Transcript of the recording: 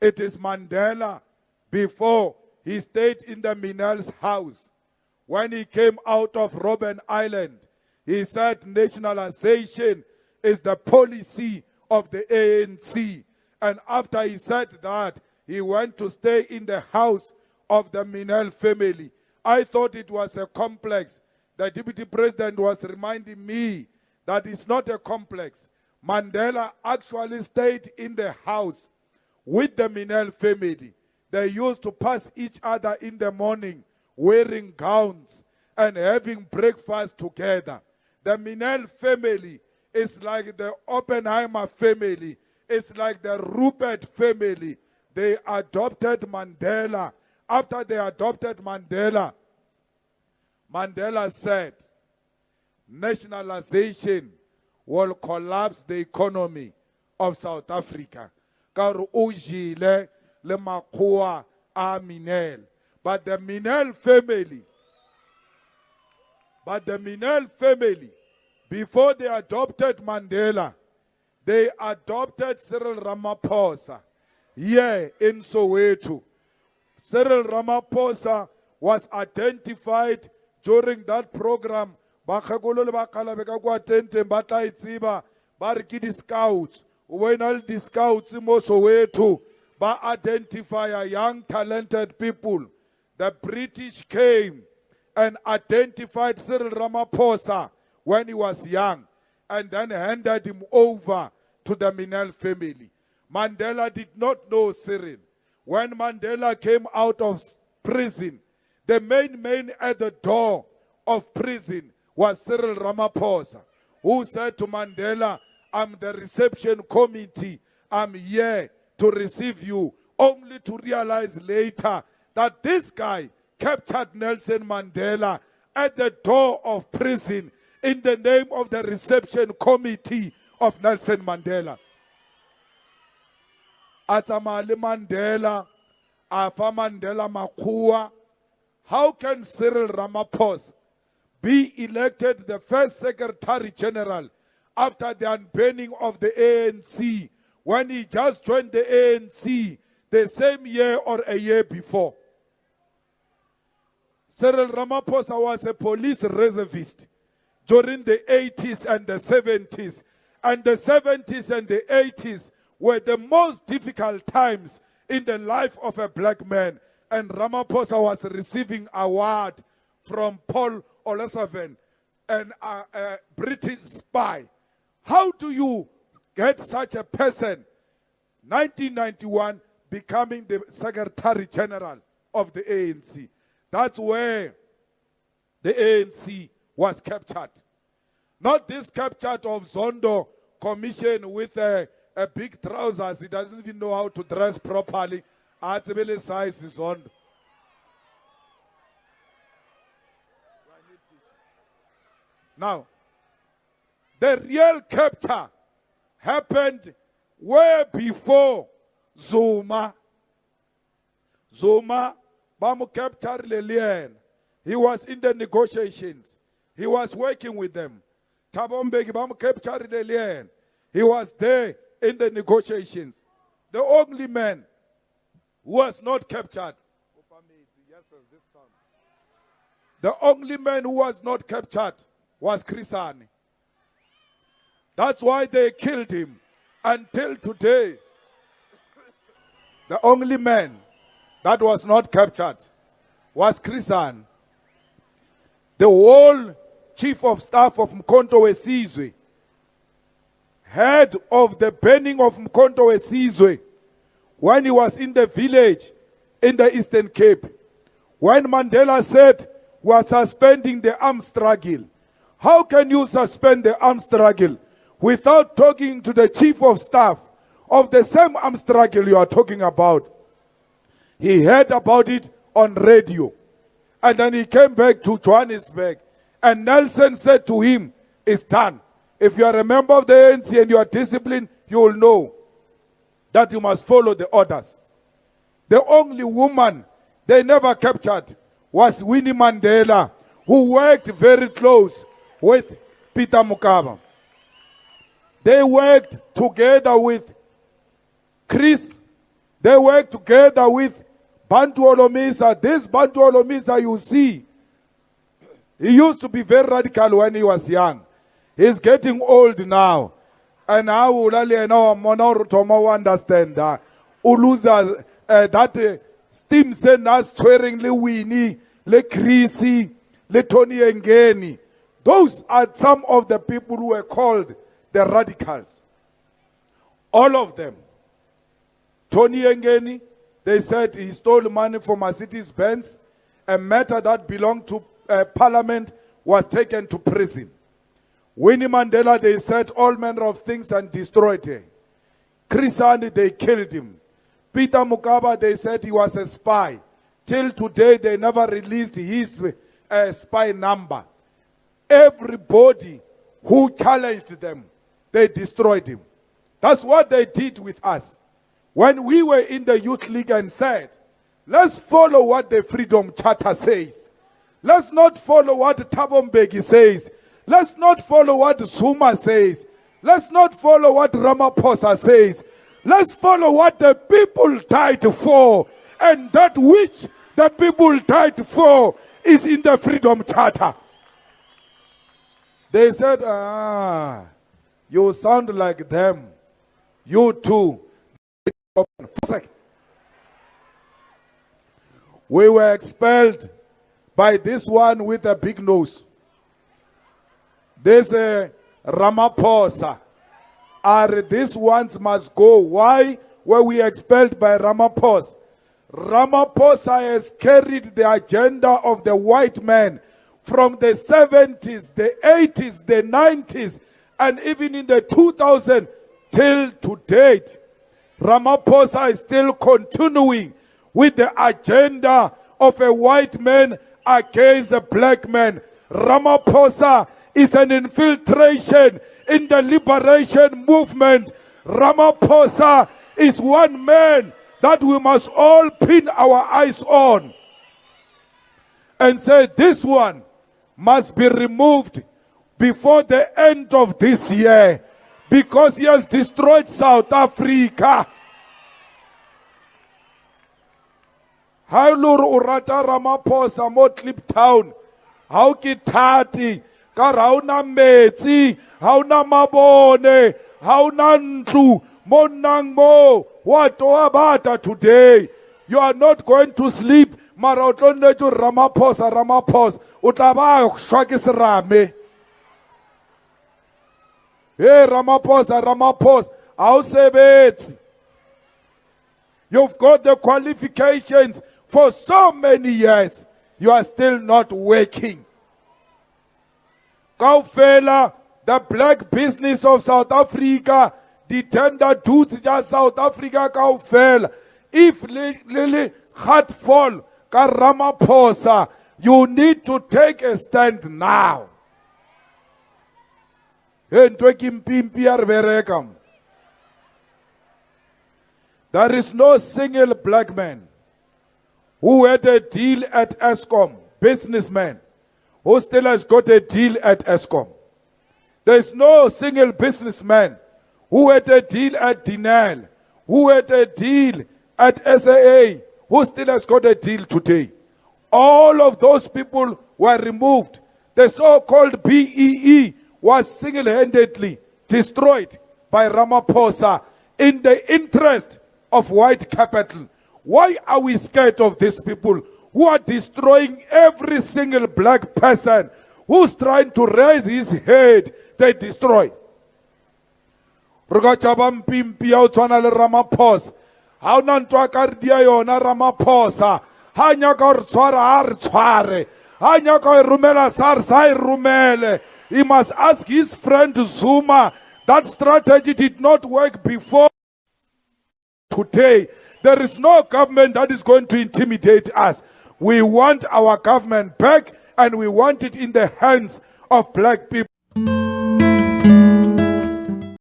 It is Mandela before he stayed in the Menell's house. When he came out of Robben Island, he said nationalization is the policy of the ANC. And after he said that, he went to stay in the house of the Menell family. I thought it was a complex. The deputy president was reminding me that it's not a complex. Mandela actually stayed in the house with the Menell family. They used to pass each other in the morning wearing gowns and having breakfast together. The Menell family is like the Oppenheimer family. It's like the Rupert family. They adopted Mandela. After they adopted Mandela, Mandela said, nationalization will collapse the economy of South Africa. But the Menell family, before they adopted Mandela, they adopted Cyril Ramaphosa here in Soweto. Cyril Ramaphosa was identified during that program. Scouts, when all the scouts in Soweto, identify young talented people. The British came and identified Cyril Ramaphosa when he was young and then handed him over to the Menell family. Mandela did not know Cyril. When Mandela came out of prison, the main man at the door of prison was Cyril Ramaphosa, who said to Mandela, I'm the reception committee. I'm here to receive you, only to realize later that this guy captured Nelson Mandela at the door of prison in the name of the reception committee of Nelson Mandela. Atamali Mandela, Afa Mandela Makua. How can Cyril Ramaphosa be elected the first Secretary General after the unbanning of the ANC when he just joined the ANC the same year or a year before? Cyril Ramaphosa was a police reservist during the 80s and the 70s. And the 70s and the 80s were the most difficult times in the life of a black man. And Ramaphosa was receiving award from Paul Olusegun, a British spy. How do you get such a person, 1991, becoming the Secretary General of the ANC? That's where the ANC was captured. Not this captured of Zondo commission with a big trousers. He doesn't even know how to dress properly. Atibele size is on. Now, the real capture happened way before Zuma. Zuma, bamu capture Lelian. He was in the negotiations. He was working with them. Tabombeki bamu capture Lelian. He was there in the negotiations. The only man who was not captured. The only man who was not captured was Krisani. That's why they killed him. Until today, the only man that was not captured was Krisani. The whole chief of staff of Mkhonto Wesizwe, head of the burning of Mkhonto Wesizwe, when he was in the village in the Eastern Cape, when Mandela said we are suspending the armed struggle. How can you suspend the armed struggle without talking to the chief of staff of the same armed struggle you are talking about? He heard about it on radio. And then he came back to Johannesburg. And Nelson said to him, it's done. If you are a member of the ANC and you are disciplined, you will know that you must follow the orders. The only woman they never captured was Winnie Mandela, who worked very close with Peter Mokaba. They worked together with Chris They work together with Bantu Olomisa. This Bantu Olomisa you see, he used to be very radical when he was young. He's getting old now. And I will understand that. Uluza that steam senders swearing le Winnie, le Chrissy, le Tony Engeni. Those are some of the people who were called the radicals. All of them. Tony Engeni, they said he stole money from Mercedes-Benz. A matter that belonged to Parliament was taken to prison. Winnie Mandela, they said all manner of things and destroyed him. Chris Hani, they killed him. Peter Mukaba, they said he was a spy. Till today, they never released his spy number. Everybody who challenged them, they destroyed him. That's what they did with us. When we were in the Youth League and said, let's follow what the Freedom Charter says. Let's not follow what Thabo Mbeki says. Let's not follow what Zuma says. Let's not follow what Ramaphosa says. Let's follow what the people died for. And that which the people died for is in the Freedom Charter. They said, you sound like them. You too. We were expelled by this one with a big nose. This Ramaphosa. These ones must go. Why were we expelled by Ramaphosa? Ramaphosa has carried the agenda of the white man from the 70s, the 80s, the 90s, and even in the 2000s till to date. Ramaphosa is still continuing with the agenda of a white man against a black man. Ramaphosa is an infiltration in the liberation movement. Ramaphosa is one man that we must all pin our eyes on and say this one must be removed before the end of this year because he has destroyed South Africa. Hailur urata Ramaphosa mo Kliptown. How kitati ka rauna metsi, how na mabone, how na ntlu, mo nang mo, what abata today. You are not going to sleep. Mara utlonne to Ramaphosa, utaba shwakis rame. Hey Ramaphosa, how sebetsi. You've got the qualifications for so many years. You are still not working. Kaufela, the black business of South Africa, the tender dudes just South Africa kaufela. If Lily heart fall, ka Ramaphosa, you need to take a stand now. There is no single black man who had a deal at Eskom, businessman, who still has got a deal at Eskom. There is no single businessman who had a deal at Menell, who had a deal at SAA, who still has got a deal today. All of those people were removed. The so-called BEE was single-handedly destroyed by Ramaphosa in the interest of white capital. Why are we scared of these people who are destroying every single black person who's trying to raise his head? They destroy. Ramaphosa. How nantwa kardia yona Ramaphosa. Hanya ka re tshwara ha re tshware. Hanya ka rumela SARS ha rumele. He must ask his friend Zuma. That strategy did not work before. Today, there is no government that is going to intimidate us. We want our government back, and we want it in the hands of black people.